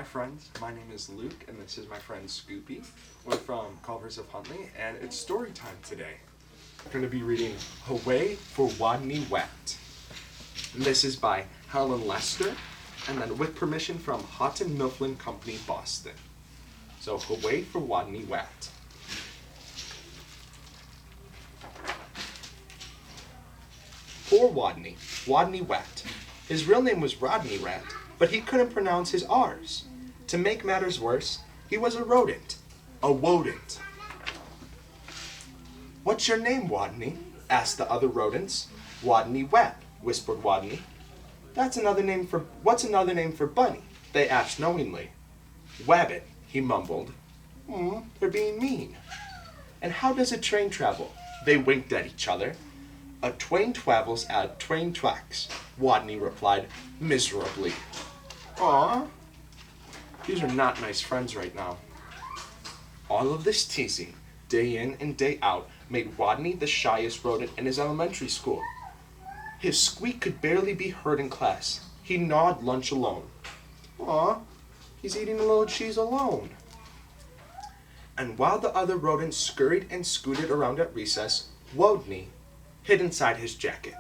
Hi friends, my name is Luke and this is my friend Scoopie. We're from Culver's of Huntley and it's story time today. We're going to be reading Hooway for Wodney Wat. And this is by Helen Lester and then with permission from Houghton Mifflin Company, Boston. So Hooway for Wodney Wat. Poor Wodney Wat. His real name was Rodney Rat, but he couldn't pronounce his R's. To make matters worse, he was a rodent. A wodent. "What's your name, Wodney?" asked the other rodents. "Wodney Wat," whispered Wodney. What's another name for bunny?" they asked knowingly. "Wabbit," he mumbled. They're being mean. "And how does a train travel?" They winked at each other. "A twain twavels at twain twacks," Wodney replied miserably. Aw, these are not nice friends right now. All of this teasing, day in and day out, made Wodney the shyest rodent in his elementary school. His squeak could barely be heard in class. He gnawed lunch alone. Aw, he's eating a little cheese alone. And while the other rodents scurried and scooted around at recess, Wodney hid inside his jacket.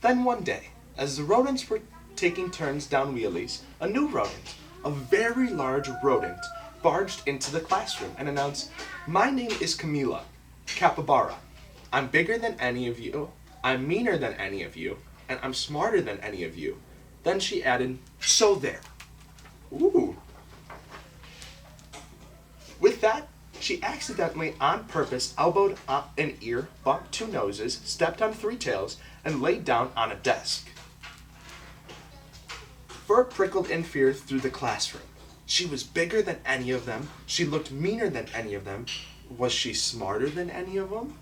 Then one day, as the rodents were taking turns down wheelies, a new rodent, a very large rodent, barged into the classroom and announced, "My name is Camilla Capybara. I'm bigger than any of you, I'm meaner than any of you, and I'm smarter than any of you." Then she added, "So there." Ooh. With that, she accidentally, on purpose, elbowed up an ear, bumped two noses, stepped on three tails, and laid down on a desk. Fur prickled in fear through the classroom. She was bigger than any of them. She looked meaner than any of them. Was she smarter than any of them?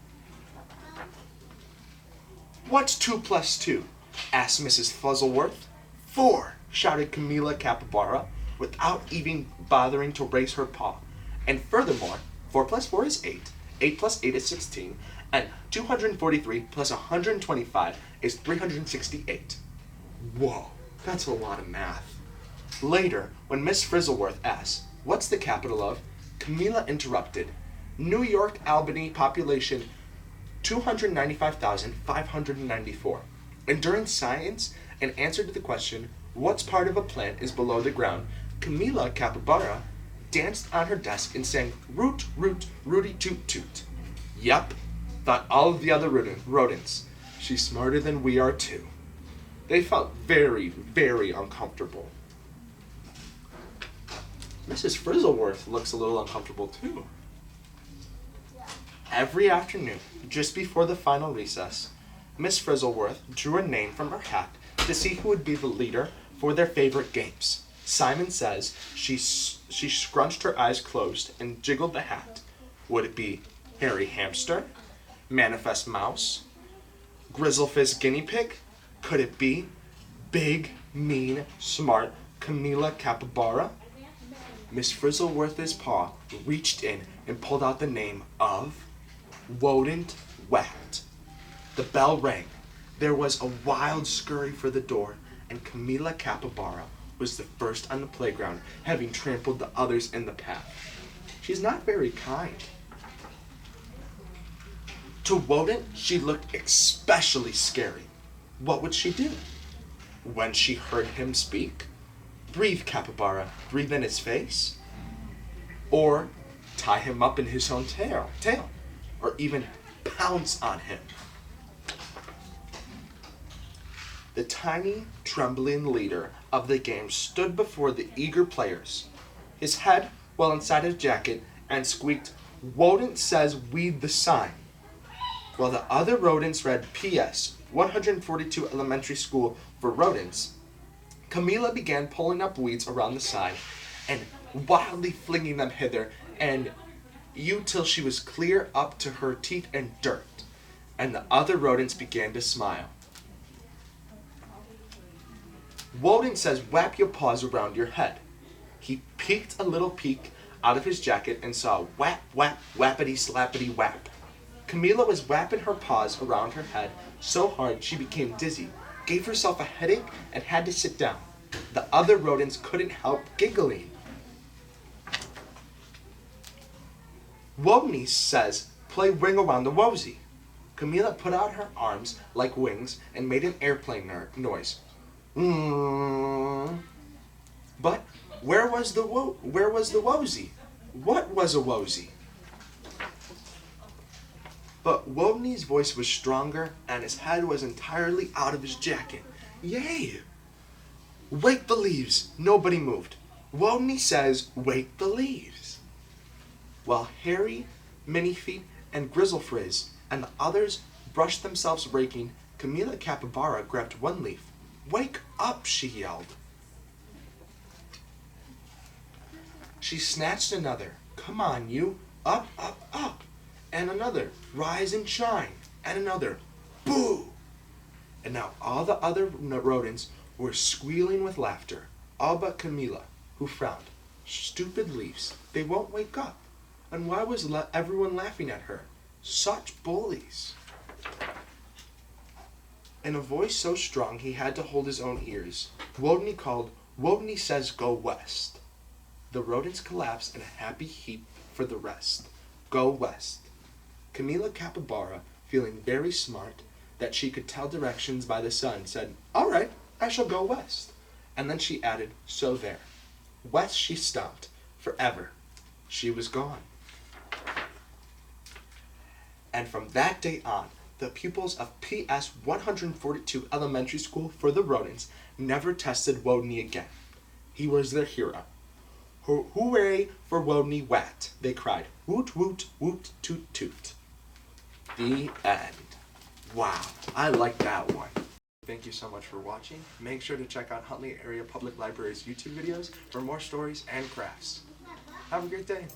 "What's 2 plus 2? asked Mrs. Fuzzleworth. "4, shouted Camilla Capybara, without even bothering to raise her paw. "And furthermore, 4 plus 4 is 8, 8 plus 8 is 16, and 243 plus 125 is 368. Whoa, that's a lot of math. Later, when Miss Frizzleworth asked, "What's the capital of?" Camilla interrupted, "New York, Albany, population 295,594. And during science, in answer to the question, "What's part of a plant is below the ground?" Camilla Capybara danced on her desk and sang, "Root, root, rooty toot toot." Yep, thought all of the other rodents. She's smarter than we are too. They felt very, very uncomfortable. Mrs. Frizzleworth looks a little uncomfortable too. Every afternoon, just before the final recess, Miss Frizzleworth drew a name from her hat to see who would be the leader for their favorite games. Simon says she scrunched her eyes closed and jiggled the hat. Would it be Hairy Hamster? Manifest Mouse? Grizzlefish Guinea Pig? Could it be big, mean, smart Camilla Capybara? Miss Frizzleworth's paw reached in and pulled out the name of Wodney Wat. The bell rang. There was a wild scurry for the door, and Camilla Capybara was the first on the playground, having trampled the others in the path. She's not very kind. To Wodney, she looked especially scary. What would she do? When she heard him speak? Breathe, Capybara, breathe in his face? Or tie him up in his own tail? Or even pounce on him? The tiny, trembling leader of the game stood before the eager players, his head well inside his jacket, and squeaked, "Rodent says weed the sign." While the other rodents read P.S. 142 Elementary School for Rodents, Camilla began pulling up weeds around the sign and wildly flinging them hither and till she was clear up to her teeth in dirt, and the other rodents began to smile. "Wodney says wrap your paws around your head." He peeked a little peek out of his jacket and saw whap, whap, whappity, slappity, whap. Camilla was wrapping her paws around her head so hard she became dizzy. gave herself a headache and had to sit down. The other rodents couldn't help giggling. Wodney says, play Ring Around the Rosy. Camilla put out her arms like wings and made an airplane noise. But where was the wosy? What was a wosy? But Wodney's voice was stronger and his head was entirely out of his jacket. Yay! Wake the leaves. Nobody moved. Wodney says, wake the leaves. While Harry, Minifeet, and Grizzlefrizz and the others brushed themselves raking, Camilla Capybara grabbed one leaf. Wake up, she yelled. She snatched another. Come on, you. Up, up, up. And another. Rise and shine. And another. Boo! And now all the other rodents were squealing with laughter, all but Camilla, who frowned. Stupid leaves. They won't wake up. And why was everyone laughing at her? Such bullies. In a voice so strong he had to hold his own ears, Wodney called, Wodney says go west. The rodents collapsed in a happy heap for the rest. Go west. Camilla Capybara, feeling very smart that she could tell directions by the sun, said, all right, I shall go west. And then she added, so there. West she stomped, forever. She was gone. And from that day on, the pupils of PS 142 Elementary School for the Rodents never tested Wodney again. He was their hero. Hooway for Wodney Wat, they cried. Woot, woot, woot, toot, toot. The end. Wow, I like that one. Thank you so much for watching. Make sure to check out Huntley Area Public Library's YouTube videos for more stories and crafts. Have a great day.